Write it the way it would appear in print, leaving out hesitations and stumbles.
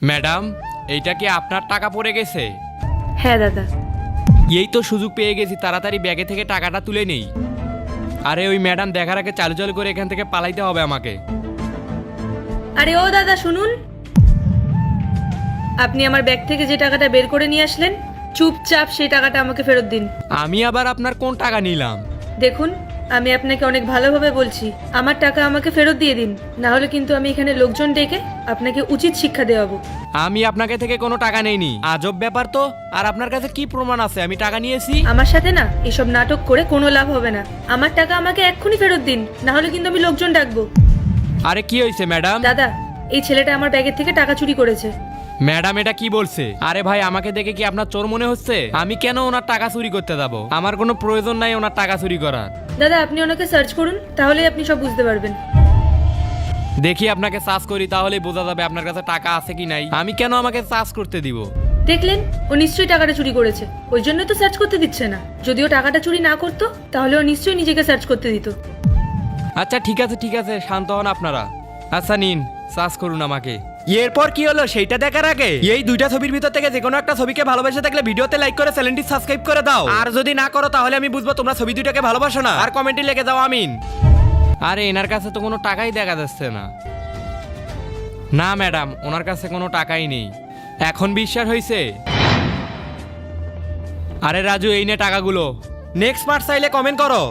Madam, এইটা কি আপনার টাকা পড়ে গেছে? হ্যাঁ দাদা। এই তো সুযোগ পেয়ে গেছি, তাড়াতাড়ি ব্যাগে থেকে টাকাটা তুলে নেই। আরে ওই ম্যাডাম দেখার আগে চালু চালু করে এখান থেকে পালাইতে হবে আমাকে। আরে ও দাদা শুনুন, আপনি আমার ব্যাগ থেকে যে টাকাটা বের করে নিয়ে আসলেন, চুপচাপ সেই টাকাটা আমাকে ফেরত দিন। আমি আবার আপনার কোন টাকা নিলাম? দেখুন, আমি আপনাকে অনেক ভালোভাবে বলছি, আমার টাকা আমাকে ফেরত দিয়ে দিন, না হলে কিন্তু আমি এখানে লোকজন ডেকে আপনাকে উচিত শিক্ষা দেওয়াবো। আমি আপনাকে থেকে কোনো টাকা নেইনি। আজব ব্যাপার তো। আর আপনার কাছে কি প্রমাণ আছে আমি টাকা নিয়েছি? আমার সাথে না এসব নাটক করে কোনো লাভ হবে না। আমার টাকা আমাকে এক্ষুনি ফেরত দিন, না হলে কিন্তু আমি লোকজন ডাকবো। আরে কি হয়েছে ম্যাডাম? দাদা, এই ছেলেটা আমার ব্যাগের থেকে টাকা চুরি করেছে। ম্যাডাম এটা কি বলছে? আরে ভাই, আমাকে দেখে কি আপনার চোর মনে হচ্ছে? আমি কেন ওনার টাকা চুরি করতে যাব? আমার কোনো প্রয়োজন নাই ওনার টাকা চুরি করার। দাদা, আপনি ওনাকে সার্চ করুন, তাহলেই আপনি সব বুঝতে পারবেন। দেখি আপনাকে সার্চ করি, তাহলেই বোঝা যাবে আপনার কাছে টাকা আছে কি নাই। আমি কেন আমাকে সার্চ করতে দিব? দেখলেন, ও নিশ্চয়ই টাকাটা চুরি করেছে, ওই জন্য তো সার্চ করতে দিচ্ছে না। যদিও টাকাটা চুরি না করতো তাহলে ও নিশ্চয়ই নিজেকে সার্চ করতে দিত। আচ্ছা ঠিক আছে ঠিক আছে, শান্ত হন আপনারা। আচ্ছা নিন, সার্চ করুন আমাকে। এরপর কি হলো সেইটা দেখার আগে এই দুইটা ছবির ভিতর থেকে যে কোনো একটা ছবিকে ভালোবেসে থাকলে ভিডিওতে লাইক করে চ্যানেলটি সাবস্ক্রাইব করে দাও। আর যদি না করো তাহলে আমি বুঝবো তোমরা ছবি দুইটাকে ভালোবাসো না। আর কমেন্টে লিখে দাও আমিন। আরে এনার কাছে তো কোনো টাকাই দেখা যাচ্ছে না। না ম্যাডাম, ওনার কাছে কোনো টাকাই নেই। এখন বিশ্বাস হয়েছে? আরে রাজু, এই নে টাকাগুলো। নেক্সট পার্ট চাইলে কমেন্ট করো।